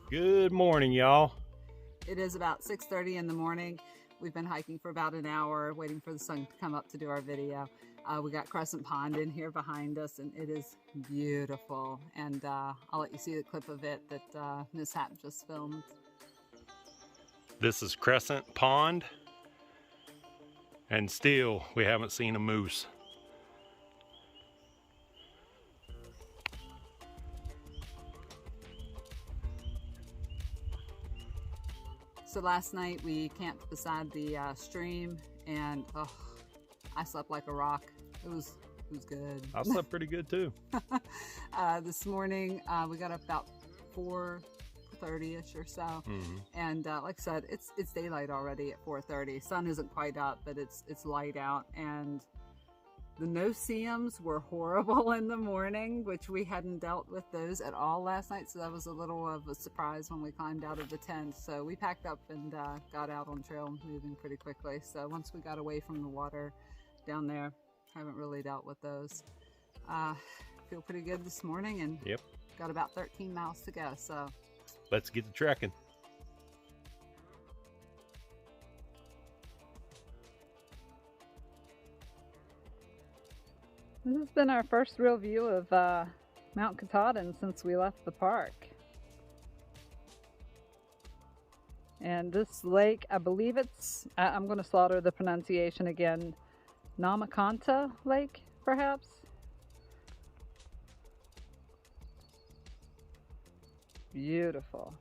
Good morning, y'all. It is about 6:30 in the morning. We've been hiking for about an hour, waiting for the sun to come up to do our video. We got Crescent Pond in here behind us, and it is beautiful. And I'll let you see the clip of it that Miss Hap just filmed. This is Crescent Pond, and still we haven't seen a moose. So last night we camped beside the stream, and I slept like a rock. It was good. I slept pretty good too. This morning we got up about 4:30ish or so, and like I said, it's daylight already at 4:30. Sun isn't quite up, but it's light out, and the no-see-ums were horrible in the morning, which we hadn't dealt with those at all last night, so that was a little of a surprise when we climbed out of the tent. So we packed up and got out on trail, moving pretty quickly. So once we got away from the water down there, haven't really dealt with those. Feel pretty good this morning, and got about 13 miles to go. So let's get to trekking. This has been our first real view of Mount Katahdin since we left the park. And this lake, I believe it's, I'm going to slaughter the pronunciation again, Namakanta Lake, perhaps? Beautiful.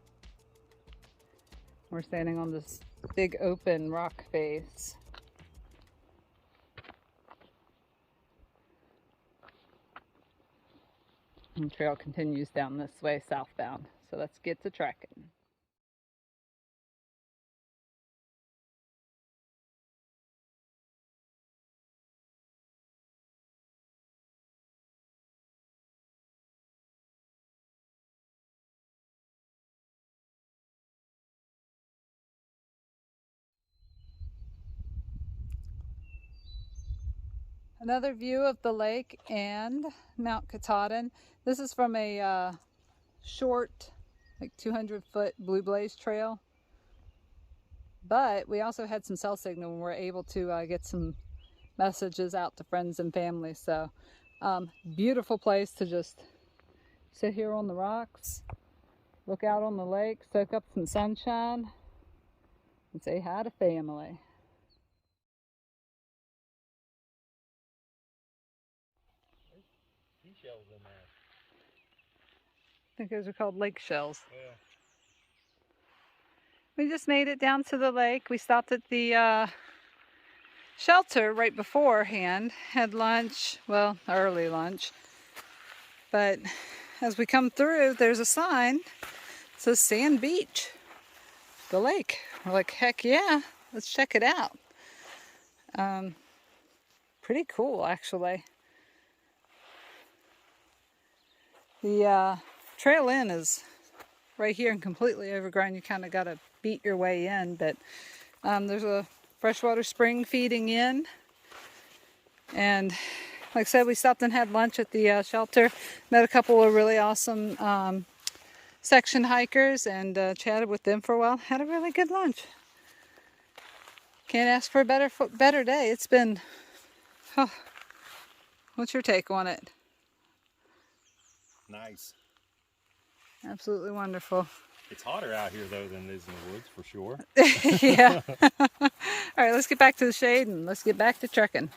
We're standing on this big open rock face. And the trail continues down this way, southbound. So let's get to trekking. Another view of the lake and Mount Katahdin. This is from a short, like 200-foot Blue Blaze trail. But we also had some cell signal and we were able to get some messages out to friends and family. So beautiful place to just sit here on the rocks, look out on the lake, soak up some sunshine, and say hi to family. Seashells in there. I think those are called lake shells. Yeah. We just made it down to the lake. We stopped at the shelter right beforehand, had lunch, well, early lunch. But as we come through, there's a sign that says Sand Beach, the lake. We're like, heck yeah, let's check it out. Pretty cool, actually. The trail in is right here and completely overgrown. You kind of got to beat your way in, but there's a freshwater spring feeding in. And like I said, we stopped and had lunch at the shelter. Met a couple of really awesome section hikers and chatted with them for a while. Had a really good lunch. Can't ask for a better day. It's been, what's your take on it? Nice. Absolutely wonderful. It's hotter out here though than it is in the woods for sure. Yeah. All right, let's get back to the shade and let's get back to trekking.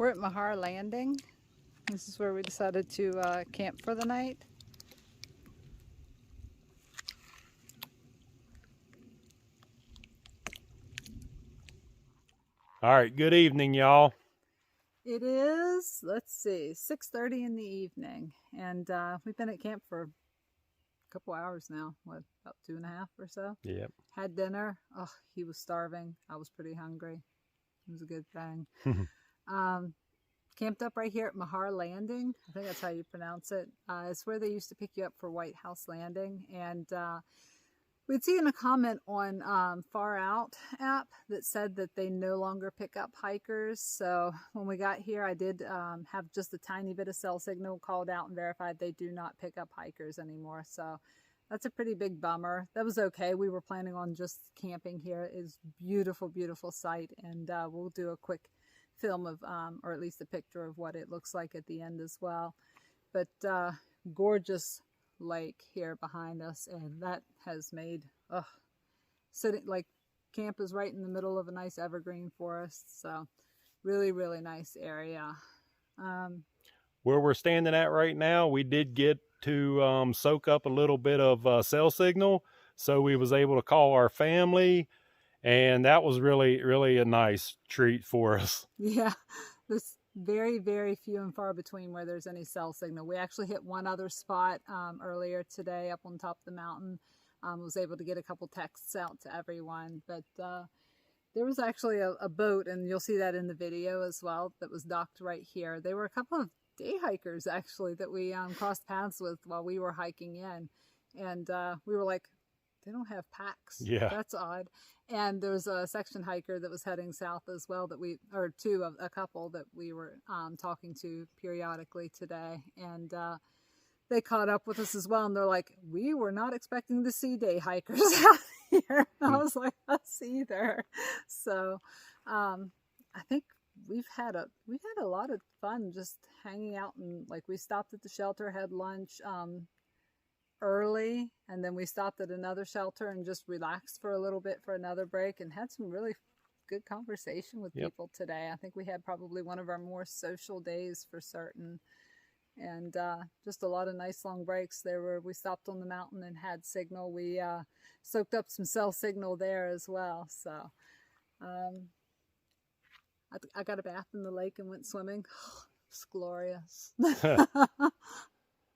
We're at Mahara Landing. This is where we decided to camp for the night. All right, good evening, y'all. It is, let's see, 6:30 in the evening, and we've been at camp for a couple hours now. What, about 2.5 or so? Yep. Had dinner. Oh, he was starving. I was pretty hungry. It was a good thing. Camped up right here at Mahara Landing. I think that's how you pronounce it. It's where they used to pick you up for White House Landing, and we'd seen a comment on Far Out app that said that they no longer pick up hikers. So when we got here, I did have just a tiny bit of cell signal, called out and verified they do not pick up hikers anymore. So that's a pretty big bummer. That was okay. We were planning on just camping here. It's beautiful, beautiful site. And we'll do a quick film of, or at least a picture of what it looks like at the end as well. But gorgeous lake here behind us, and that has made sitting, like, camp is right in the middle of a nice evergreen forest, so really nice area. Where we're standing at right now, we did get to soak up a little bit of cell signal, so we was able to call our family, and that was really a nice treat for us. Yeah, this very few and far between where there's any cell signal. We actually hit one other spot earlier today up on top of the mountain. Was able to get a couple texts out to everyone, but there was actually a boat, and you'll see that in the video as well, that was docked right here. There were a couple of day hikers actually that we crossed paths with while we were hiking in, and we were like, they don't have packs. Yeah, that's odd. And there was a section hiker that was heading south as well, that we, or a couple that we were talking to periodically today, and they caught up with us as well, and they're like, we were not expecting to see day hikers out here. I was like, us either. So I think we've had a lot of fun just hanging out, and like, we stopped at the shelter, had lunch early, and then we stopped at another shelter and just relaxed for a little bit for another break, and had some really good conversation with people today. I think we had probably one of our more social days for certain, and just a lot of nice long breaks. We stopped on the mountain and had signal. We soaked up some cell signal there as well. So I got a bath in the lake and went swimming. It's glorious.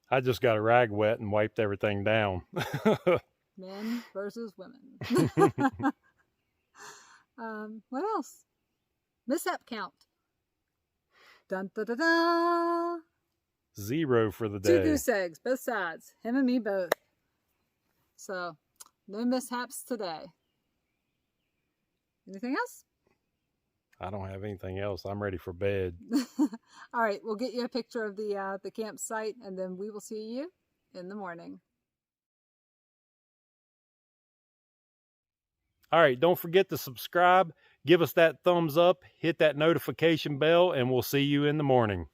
I just got a rag wet and wiped everything down. Men versus women. What else? Mishap count. Dun da da da. 0 for the day. 2 goose eggs, both sides. Him and me both. So, no mishaps today. Anything else? I don't have anything else. I'm ready for bed. All right, we'll get you a picture of the campsite, and then we will see you in the morning. All right, don't forget to subscribe, give us that thumbs up, hit that notification bell, and we'll see you in the morning.